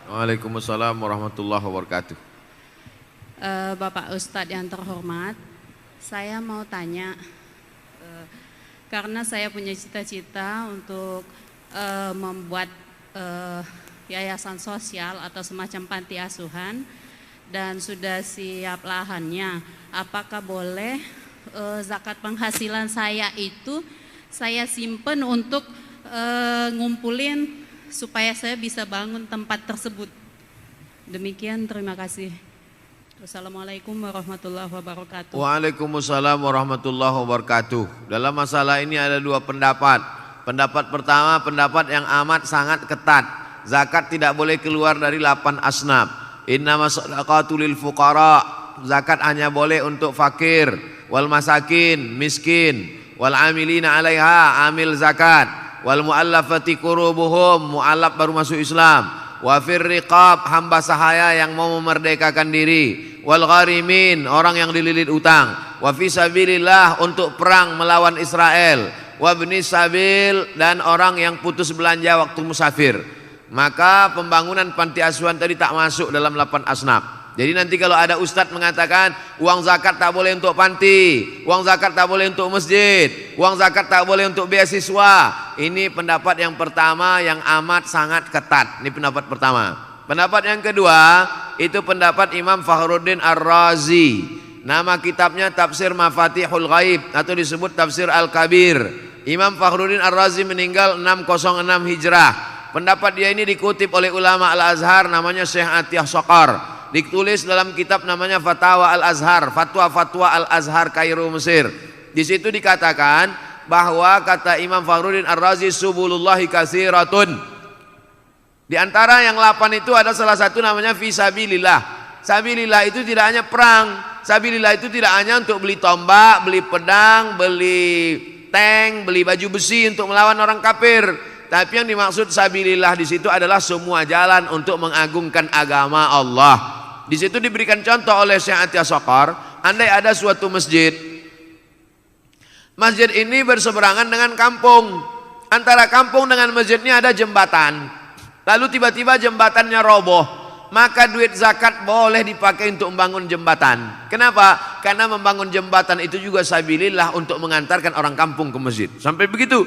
Waalaikumsalam warahmatullahi wabarakatuh. Bapak Ustadz yang terhormat, saya mau tanya, karena saya punya cita-cita untuk membuat yayasan sosial atau semacam panti asuhan dan sudah siap lahannya. Apakah boleh zakat penghasilan saya itu saya simpen untuk ngumpulin supaya saya bisa bangun tempat tersebut? Demikian, terima kasih. Wassalamualaikum warahmatullahi wabarakatuh. Waalaikumsalam warahmatullahi wabarakatuh. Dalam masalah ini ada dua pendapat. Pendapat pertama, pendapat yang amat sangat ketat. Zakat tidak boleh keluar dari 8 asnaf. Innamas shadaqatu lil fuqara. Zakat hanya boleh untuk fakir, wal masakin, miskin, wal amilina 'alaiha, amil zakat, wal muallafati qulubuhum, muallaf baru masuk Islam, wa fir riqab, hamba sahaya yang mau memerdekakan diri, wal gharimin, orang yang dililit utang, wa fi sabilillah, untuk perang melawan Israel, wa ibnis sabil, dan orang yang putus belanja waktu musafir. Maka pembangunan panti asuhan tadi tak masuk dalam 8 asnaf. Jadi nanti kalau ada ustadz mengatakan uang zakat tak boleh untuk panti, uang zakat tak boleh untuk masjid, uang zakat tak boleh untuk beasiswa, ini pendapat yang pertama yang amat sangat ketat. Ini pendapat pertama. Pendapat yang kedua itu pendapat Imam Fakhruddin Ar-Razi. Nama kitabnya Tafsir Mafatihul Ghaib atau disebut Tafsir Al-Kabir. Imam Fakhruddin Ar-Razi meninggal 606 Hijrah. Pendapat dia ini dikutip oleh ulama Al-Azhar namanya Syekh Atiyah Saqar. Ditulis dalam kitab namanya Fatawa Al-Azhar, Fatwa-Fatwa Al-Azhar Kairo Mesir. Di situ dikatakan bahwa kata Imam Fakhruddin Ar-Razi, subulullahi katsiratun. Di antara yang 8 itu ada salah satu namanya fisabilillah. Sabilillah itu tidak hanya perang. Sabilillah itu tidak hanya untuk beli tombak, beli pedang, beli tank, beli baju besi untuk melawan orang kafir. Tapi yang dimaksud sabilillah di situ adalah semua jalan untuk mengagungkan agama Allah. Di situ diberikan contoh oleh Syekh Atiyah Saqar, andai ada suatu masjid. Masjid ini berseberangan dengan kampung. Antara kampung dengan masjidnya ada jembatan. Lalu tiba-tiba jembatannya roboh. Maka duit zakat boleh dipakai untuk membangun jembatan. Kenapa? Karena membangun jembatan itu juga sabilillah untuk mengantarkan orang kampung ke masjid. Sampai begitu.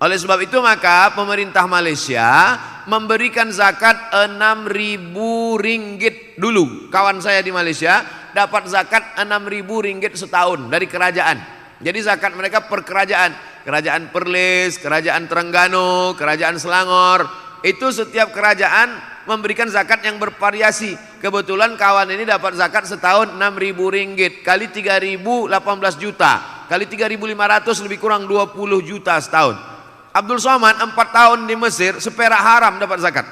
Oleh sebab itu maka pemerintah Malaysia memberikan zakat 6.000 ringgit dulu. Kawan saya di Malaysia dapat zakat 6.000 ringgit setahun dari kerajaan. Jadi zakat mereka per kerajaan. Kerajaan Perlis, kerajaan Terengganu, kerajaan Selangor. Itu setiap kerajaan memberikan zakat yang bervariasi. Kebetulan kawan ini dapat zakat setahun 6.000 ringgit. Kali 3.000 18 juta. Kali 3.500 lebih kurang 20 juta setahun. Abdul Somad 4 tahun di Mesir seperak haram dapat zakat.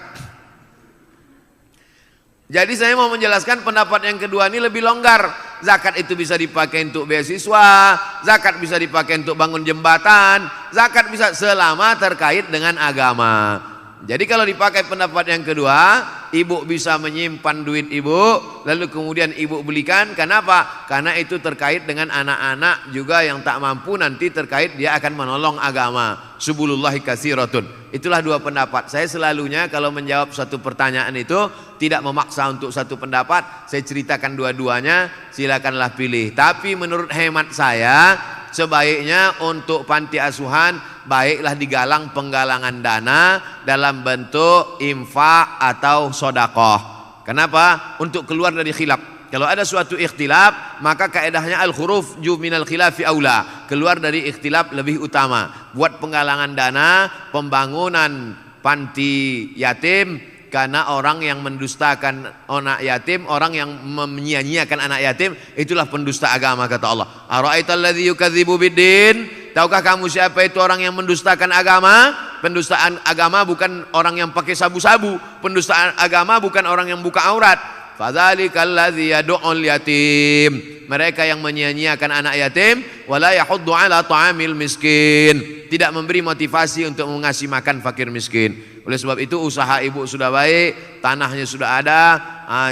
Jadi saya mau menjelaskan pendapat yang kedua ini lebih longgar. Zakat itu bisa dipakai untuk beasiswa, zakat bisa dipakai untuk bangun jembatan, zakat bisa selama terkait dengan agama. Jadi kalau dipakai pendapat yang kedua, ibu bisa menyimpan duit ibu, lalu kemudian ibu belikan. Kenapa? Karena itu terkait dengan anak-anak juga yang tak mampu, nanti terkait dia akan menolong agama. Subulullahi katsiratun. Itulah dua pendapat. Saya selalunya kalau menjawab satu pertanyaan itu tidak memaksa untuk satu pendapat. Saya ceritakan dua-duanya, silakanlah pilih. Tapi menurut hemat saya, sebaiknya untuk panti asuhan baiklah digalang penggalangan dana dalam bentuk infak atau sodakoh. Kenapa? Untuk keluar dari khilaf. Kalau ada suatu ikhtilaf, maka kaedahnya al-khuruf minal khilafi aula. Keluar dari ikhtilaf lebih utama. Buat penggalangan dana, pembangunan panti yatim, karena orang yang mendustakan anak yatim, orang yang menyia-nyiakan anak yatim, itulah pendusta agama kata Allah. Ara'aital ladzi yukadzibu biddin? Tahukah kamu siapa itu orang yang mendustakan agama? Pendustaan agama bukan orang yang pakai sabu-sabu. Pendustaan agama bukan orang yang buka aurat. Fadzalikal ladzi yad'ul yatim. Mereka yang menyia-nyiakan anak yatim, wala yahuddu ala ta'amil miskin. Tidak memberi motivasi untuk mengasih makan fakir miskin. Oleh sebab itu usaha ibu sudah baik, tanahnya sudah ada,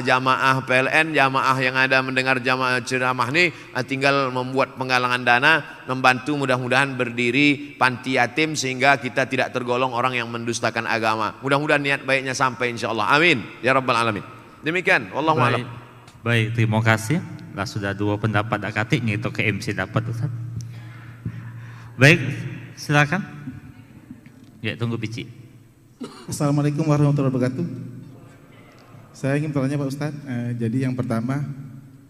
jamaah PLN, jamaah yang ada mendengar jamaah ceramah ini tinggal membuat penggalangan dana, membantu mudah-mudahan berdiri panti yatim sehingga kita tidak tergolong orang yang mendustakan agama. Mudah-mudahan niat baiknya sampai insyaallah. Amin ya rabbal alamin. Demikian, wallahu a'lam. Baik, terima kasih. Lah sudah 2 pendapat akatik nih itu ke MC dapat Ustaz. Baik, silakan. Ya, tunggu Pici. Assalamualaikum warahmatullahi wabarakatuh. Saya ingin bertanya Pak Ustadz, jadi yang pertama,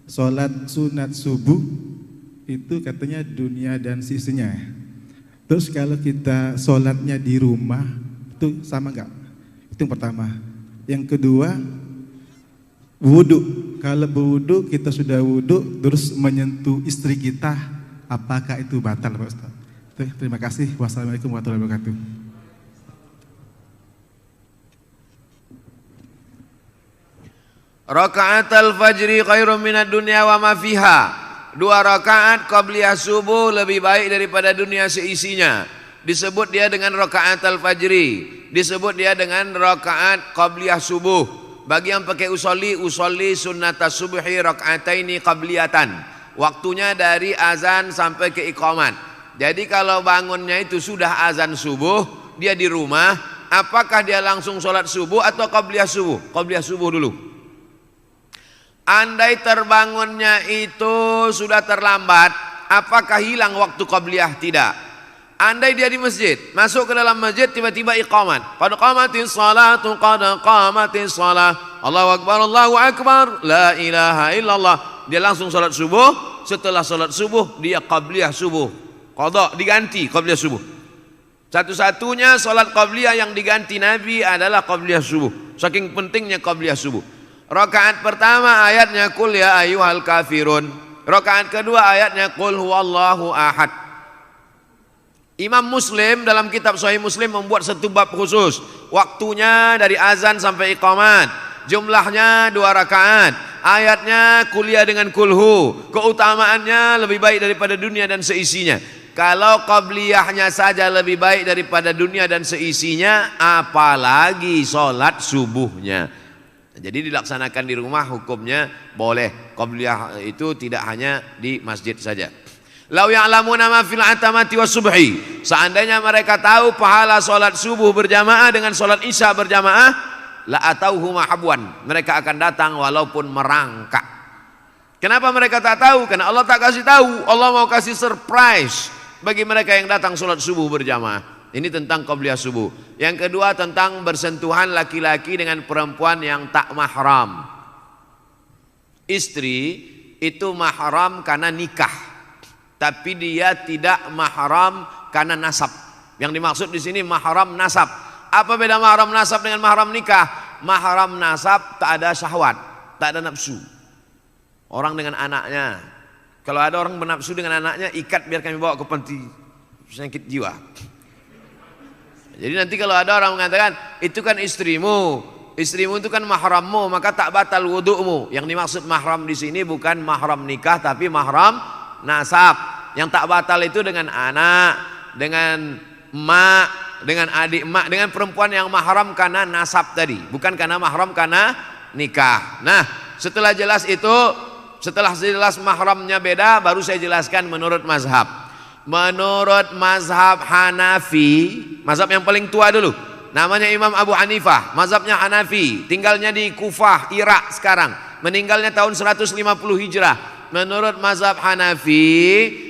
sholat sunat subuh itu katanya dunia dan sisinya. Terus kalau kita sholatnya di rumah itu sama enggak? Itu yang pertama. Yang kedua, wudhu. Kalau berwudhu kita sudah wudhu terus menyentuh istri kita, apakah itu batal Pak Ustadz? Terima kasih. Wassalamualaikum warahmatullahi wabarakatuh. Rakaat al-fajri khairum minad dunya wa ma fiha. 2 rakaat qabliyah subuh lebih baik daripada dunia seisinya. Disebut dia dengan rakaat al-fajri, disebut dia dengan rakaat qabliyah subuh. Bagi yang pakai usolli sunnatas subhi rakaataini qabliyatan. Waktunya dari azan sampai ke iqamat. Jadi kalau bangunnya itu sudah azan subuh, dia di rumah, apakah dia langsung sholat subuh atau qabliyah subuh? Qabliyah subuh dulu. Andai terbangunnya itu sudah terlambat, apakah hilang waktu qabliyah? Tidak. Andai dia di masjid, masuk ke dalam masjid tiba-tiba iqamat. Qad qamatis salatu, qad qamatis salah. Allahu akbar, Allahu akbar, la ilaha illallah. Dia langsung salat subuh, setelah salat subuh dia qabliyah subuh. Qada diganti qabliyah subuh. Satu-satunya salat qabliyah yang diganti Nabi adalah qabliyah subuh. Saking pentingnya qabliyah subuh. Rakaat pertama ayatnya qul ya ayyuhal kafirun. Rakaat kedua ayatnya qul huwallahu ahad. Imam Muslim dalam kitab Sahih Muslim membuat 1 bab khusus. Waktunya dari azan sampai iqamat. Jumlahnya 2 rakaat. Ayatnya kuliah dengan kulhu. Keutamaannya lebih baik daripada dunia dan seisinya. Kalau qabliyahnya saja lebih baik daripada dunia dan seisinya, apalagi sholat subuhnya. Jadi dilaksanakan di rumah hukumnya boleh. Qabliyah itu tidak hanya di masjid saja. Lau ya'lamuna ma fil atamati was subhi. Seandainya mereka tahu pahala salat subuh berjamaah dengan salat isya berjamaah, la atauhuma habwan. Mereka akan datang walaupun merangkak. Kenapa mereka tak tahu? Karena Allah tak kasih tahu. Allah mau kasih surprise bagi mereka yang datang salat subuh berjamaah. Ini tentang qabliyah subuh. Yang kedua tentang bersentuhan laki-laki dengan perempuan yang tak mahram. Istri itu mahram karena nikah, tapi dia tidak mahram karena nasab. Yang dimaksud di sini mahram nasab. Apa beda mahram nasab dengan mahram nikah? Mahram nasab tak ada syahwat, tak ada nafsu. Orang dengan anaknya. Kalau ada orang bernafsu dengan anaknya, ikat biar kami bawa ke panti penyakit jiwa. Jadi nanti kalau ada orang mengatakan itu kan istrimu itu kan mahrammu, maka tak batal wudu'mu. Yang dimaksud mahram di sini bukan mahram nikah tapi mahram nasab. Yang tak batal itu dengan anak, dengan emak, dengan adik emak, dengan perempuan yang mahram karena nasab tadi, bukan karena mahram karena nikah. Nah, setelah jelas itu, setelah jelas mahramnya beda, baru saya jelaskan menurut mazhab. Menurut mazhab Hanafi, mazhab yang paling tua dulu, namanya Imam Abu Hanifah, mazhabnya Hanafi, tinggalnya di Kufah, Irak sekarang, meninggalnya tahun 150 Hijrah. Menurut mazhab Hanafi,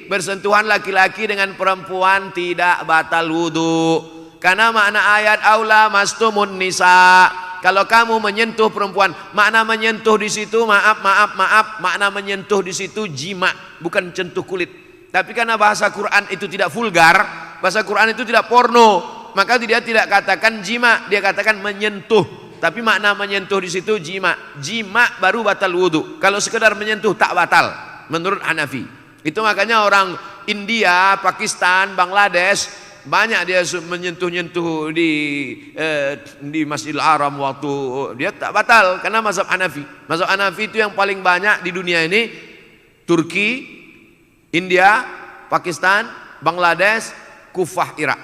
bersentuhan laki-laki dengan perempuan tidak batal wudu. Karena makna ayat aula mastumun nisa, kalau kamu menyentuh perempuan, makna menyentuh di situ makna menyentuh di situ jima, bukan sentuh kulit. Tapi karena bahasa Quran itu tidak vulgar, bahasa Quran itu tidak porno, maka dia tidak katakan jima, dia katakan menyentuh. Tapi makna menyentuh di situ jima. Jima baru batal wudu. Kalau sekedar menyentuh tak batal menurut Hanafi. Itu makanya orang India, Pakistan, Bangladesh banyak dia menyentuh-nyentuh di Masjidil Haram waktu dia tak batal karena mazhab Hanafi. Mazhab Hanafi itu yang paling banyak di dunia ini, Turki, India, Pakistan, Bangladesh, Kufah, Irak.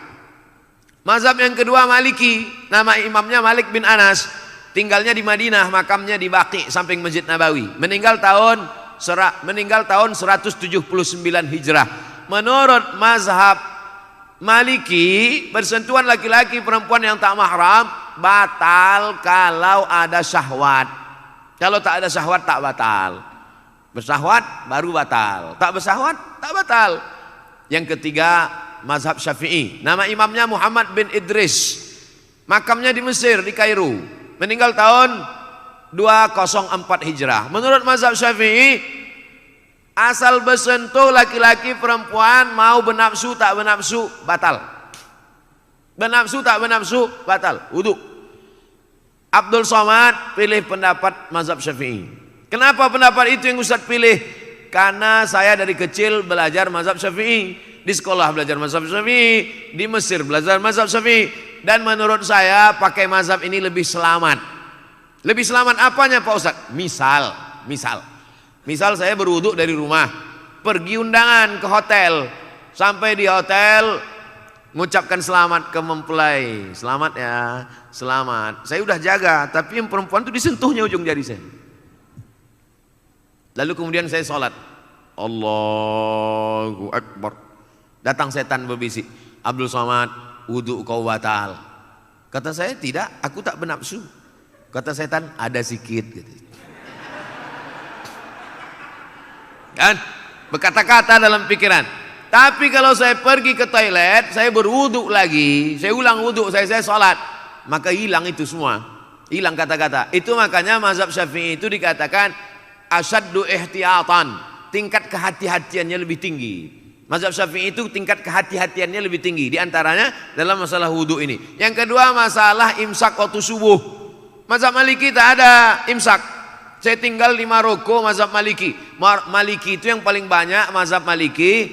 Mazhab yang kedua Maliki, nama imamnya Malik bin Anas, tinggalnya di Madinah, makamnya di Baqi samping Masjid Nabawi. Meninggal tahun 179 Hijrah. Menurut mazhab Maliki, bersentuhan laki-laki perempuan yang tak mahram batal kalau ada syahwat. Kalau tak ada syahwat tak batal. Bersyahwat baru batal. Tak bersyahwat tak batal. Yang ketiga mazhab Syafi'i. Nama imamnya Muhammad bin Idris. Makamnya di Mesir, di Kairo. Meninggal tahun 204 Hijrah. Menurut mazhab Syafi'i, asal bersentuh laki-laki perempuan, mau bernafsu tak bernafsu batal. Bernafsu tak bernafsu batal, wudu. Abdul Somad pilih pendapat mazhab Syafi'i. Kenapa pendapat itu yang Ustaz pilih? Karena saya dari kecil belajar mazhab Syafi'i. Di sekolah belajar mazhab Syafi'i, di Mesir belajar mazhab Syafi'i, dan menurut saya pakai mazhab ini lebih selamat. Lebih selamat apanya Pak Ustaz? Misal saya berwudu dari rumah, pergi undangan ke hotel, sampai di hotel mengucapkan selamat ke mempelai, selamat ya, selamat. Saya udah jaga, tapi yang perempuan itu disentuhnya ujung jari saya. Lalu kemudian saya sholat, Allahu Akbar. Datang setan berbisik, Abdul Somad, wudu kau batal. Kata saya, tidak, aku tak bernafsu. Kata setan, ada sikit gitu. Kan berkata-kata dalam pikiran. Tapi kalau saya pergi ke toilet, saya berwudu lagi, saya ulang wudu, saya sholat, maka hilang itu semua, hilang kata-kata. Itu makanya mazhab Syafi'i itu dikatakan asyaddu ihtiyatan, tingkat kehati-hatiannya lebih tinggi. Mazhab Syafi'i itu tingkat kehati-hatiannya lebih tinggi. Di antaranya dalam masalah wudu ini. Yang kedua masalah imsak waktu subuh. Mazhab Maliki tak ada imsak. Saya tinggal di Maroko, mazhab Maliki. Maliki itu yang paling banyak mazhab Maliki,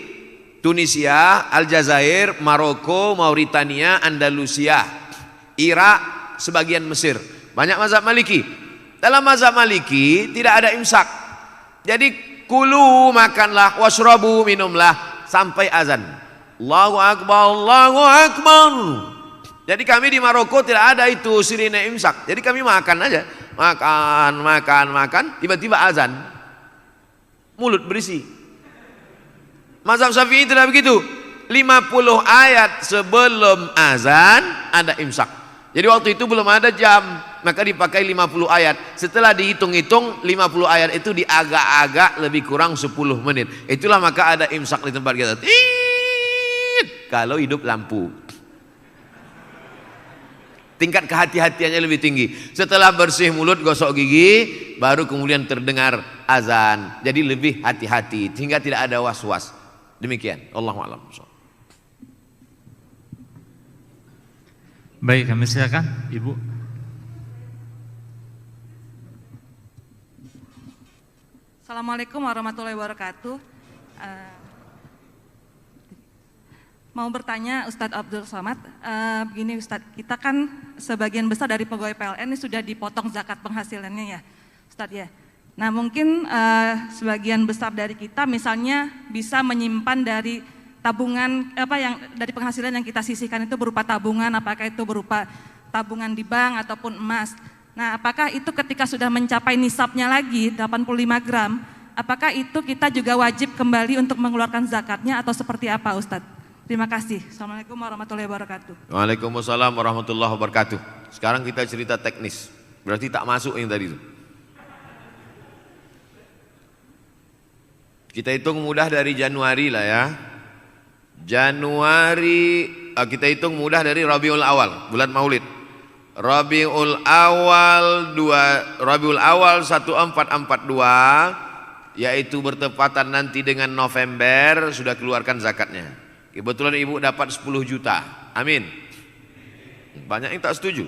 Tunisia, Aljazair, Maroko, Mauritania, Andalusia, Irak, sebagian Mesir. Banyak mazhab Maliki. Dalam mazhab Maliki tidak ada imsak. Jadi kulu makanlah, washrabu minumlah sampai azan. Allahu Akbar, Allahu Akbar. Jadi kami di Maroko tidak ada itu sirine imsak. Jadi kami makan aja. Makan, tiba-tiba azan. Mulut berisi. Mazhab Syafi'i tidak begitu. 50 ayat sebelum azan ada imsak. Jadi waktu itu belum ada jam, maka dipakai 50 ayat. Setelah dihitung-hitung 50 ayat itu diagak-agak lebih kurang 10 menit. Itulah maka ada imsak di tempat kita. Kalau hidup lampu. Tingkat kehati-hatiannya lebih tinggi. Setelah bersih mulut, gosok gigi, baru kemudian terdengar azan. Jadi lebih hati-hati sehingga tidak ada was-was. Demikian. Allahu a'lam. Baik, kami silakan Ibu. Assalamualaikum warahmatullahi wabarakatuh. Mau bertanya Ustadz Abdul Somad, begini Ustadz, kita kan sebagian besar dari pegawai PLN ini sudah dipotong zakat penghasilannya ya Ustadz ya. Nah mungkin sebagian besar dari kita misalnya bisa menyimpan dari tabungan yang dari penghasilan yang kita sisihkan itu berupa tabungan, apakah itu berupa tabungan di bank ataupun emas. Nah apakah itu ketika sudah mencapai nisabnya lagi 85 gram, apakah itu kita juga wajib kembali untuk mengeluarkan zakatnya atau seperti apa Ustadz? Terima kasih. Assalamualaikum warahmatullahi wabarakatuh. Waalaikumsalam warahmatullahi wabarakatuh. Sekarang kita cerita teknis. Berarti tak masuk yang tadi itu. Kita hitung mudah dari Januari lah ya. Januari, kita hitung mudah dari Rabiul Awal, bulan Maulid. Rabiul Awal 1442, yaitu bertepatan nanti dengan November, sudah keluarkan zakatnya. Kebetulan ibu dapat 10 juta, amin. Banyak yang tak setuju.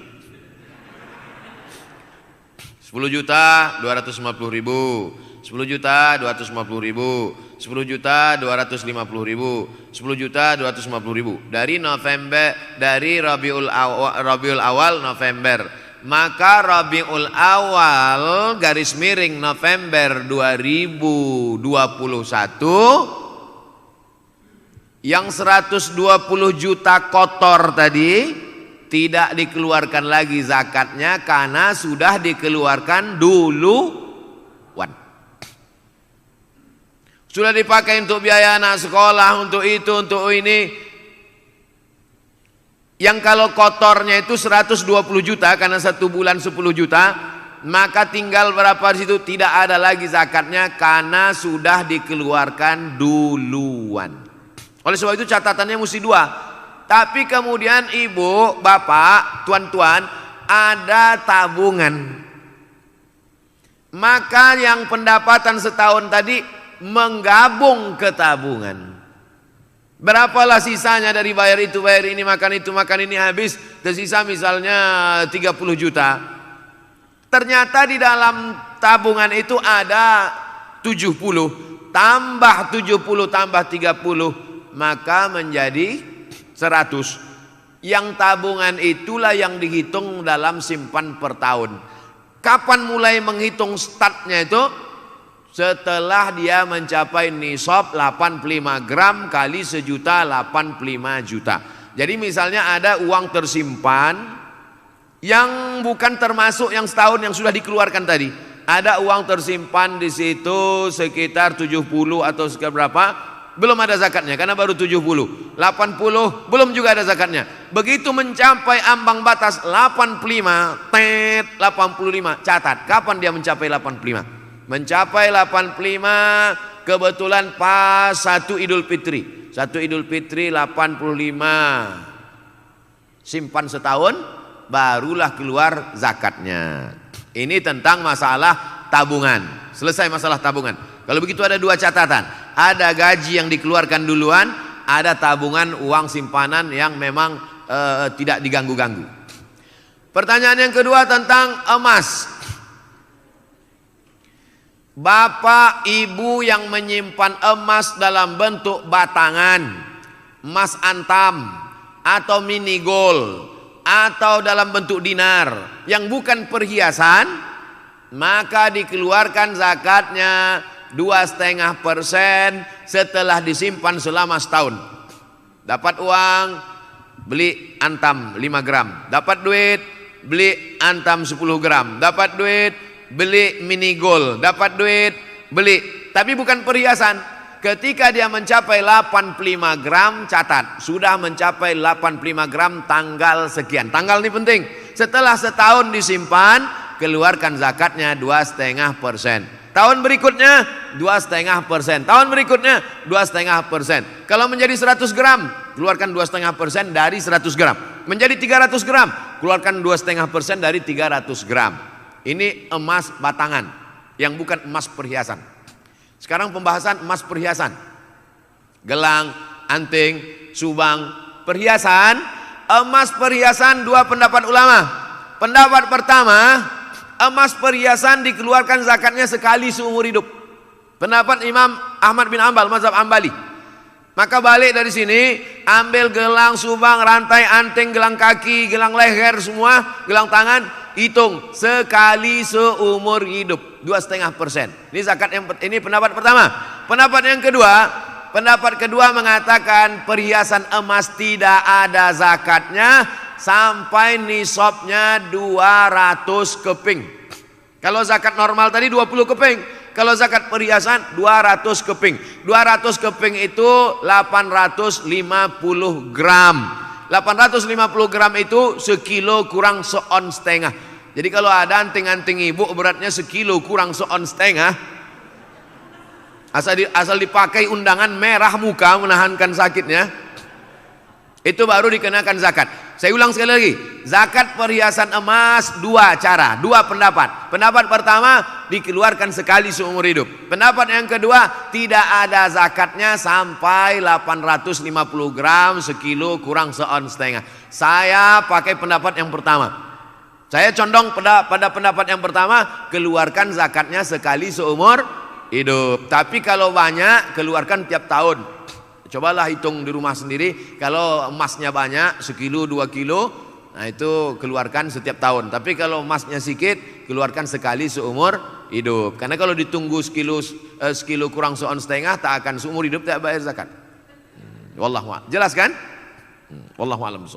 10 juta 250 ribu, 10 juta 250 ribu, 10 juta 250 ribu, 10 juta 250 ribu. Dari November, dari Rabiul Awal November. Maka Rabiul Awal garis miring November 2021 yang 120 juta kotor tadi tidak dikeluarkan lagi zakatnya karena sudah dikeluarkan duluan. Sudah dipakai untuk biaya anak sekolah, untuk itu, untuk ini. Yang kalau kotornya itu 120 juta karena 1 bulan 10 juta, maka tinggal berapa di situ tidak ada lagi zakatnya karena sudah dikeluarkan duluan. Oleh sebab itu catatannya mesti 2. Tapi kemudian ibu, bapak, tuan-tuan ada tabungan. Maka yang pendapatan setahun tadi menggabung ke tabungan. Berapalah sisanya dari bayar itu, bayar ini, makan itu, makan ini habis, tersisa misalnya 30 juta. Ternyata di dalam tabungan itu ada 70, tambah 70 tambah 30 maka menjadi 100. Yang tabungan itulah yang dihitung dalam simpan per tahun. Kapan mulai menghitung startnya itu? Setelah dia mencapai nisab 85 gram kali sejuta 85 juta. Jadi misalnya ada uang tersimpan yang bukan termasuk yang setahun yang sudah dikeluarkan tadi. Ada uang tersimpan di situ sekitar 70 atau sekitar berapa? Belum ada zakatnya karena baru 70. 80 belum juga ada zakatnya. Begitu mencapai ambang batas 85, 85, catat kapan dia mencapai 85. Mencapai 85 kebetulan pas 1 Idul Fitri. 1 Idul Fitri 85. Simpan setahun barulah keluar zakatnya. Ini tentang masalah tabungan. Selesai masalah tabungan. Kalau begitu ada 2 catatan. Ada gaji yang dikeluarkan duluan, ada tabungan uang simpanan yang memang tidak diganggu-ganggu. Pertanyaan yang kedua tentang emas. Bapak ibu yang menyimpan emas dalam bentuk batangan, emas antam atau mini gold atau dalam bentuk dinar yang bukan perhiasan, maka dikeluarkan zakatnya 2,5% setelah disimpan selama setahun. Dapat uang beli antam 5 gram, dapat duit beli antam 10 gram, dapat duit beli mini gold, dapat duit beli, tapi bukan perhiasan. Ketika dia mencapai 85 gram, catat sudah mencapai 85 gram tanggal sekian. Tanggal ini penting. Setelah setahun disimpan, keluarkan zakatnya 2,5%. Tahun berikutnya 2,5%. Tahun berikutnya 2,5%. Kalau menjadi 100 gram, keluarkan 2,5% dari 100 gram. Menjadi 300 gram, keluarkan 2,5% dari 300 gram. Ini emas batangan yang bukan emas perhiasan. Sekarang pembahasan emas perhiasan. Gelang, anting, subang, perhiasan. Emas perhiasan 2 pendapat ulama. Pendapat pertama, emas perhiasan dikeluarkan zakatnya sekali seumur hidup. Pendapat Imam Ahmad bin Hanbal, mazhab Hambali. Maka balik dari sini, ambil gelang, subang, rantai, anting, gelang kaki, gelang leher semua, gelang tangan, hitung sekali seumur hidup 2,5%. Ini zakat ini pendapat pertama. Pendapat yang kedua, pendapat kedua mengatakan perhiasan emas tidak ada zakatnya sampai nisabnya 200 keping. Kalau zakat normal tadi 20 keping. Kalau zakat perhiasan 200 keping. 200 keping itu 850 gram. 850 gram itu sekilo kurang seon setengah. Jadi kalau ada anting-anting ibu beratnya sekilo kurang seon setengah, asal dipakai undangan merah muka menahankan sakitnya, itu baru dikenakan zakat. Saya ulang sekali lagi, zakat perhiasan emas 2 cara, 2 pendapat. Pendapat pertama dikeluarkan sekali seumur hidup. Pendapat yang kedua tidak ada zakatnya sampai 850 gram sekilo kurang seon setengah. Saya pakai pendapat yang pertama. Saya condong pada pendapat yang pertama, keluarkan zakatnya sekali seumur hidup. Tapi kalau banyak, keluarkan tiap tahun. Cobalah hitung di rumah sendiri. Kalau emasnya banyak, 1 kilo, 2 kilo, nah itu keluarkan setiap tahun. Tapi kalau emasnya sedikit, keluarkan sekali seumur hidup. Karena kalau ditunggu sekilo kurang setengah, tak akan seumur hidup tak bayar zakat. Wallahu a'lam. Jelas kan? Wallahu a'lam.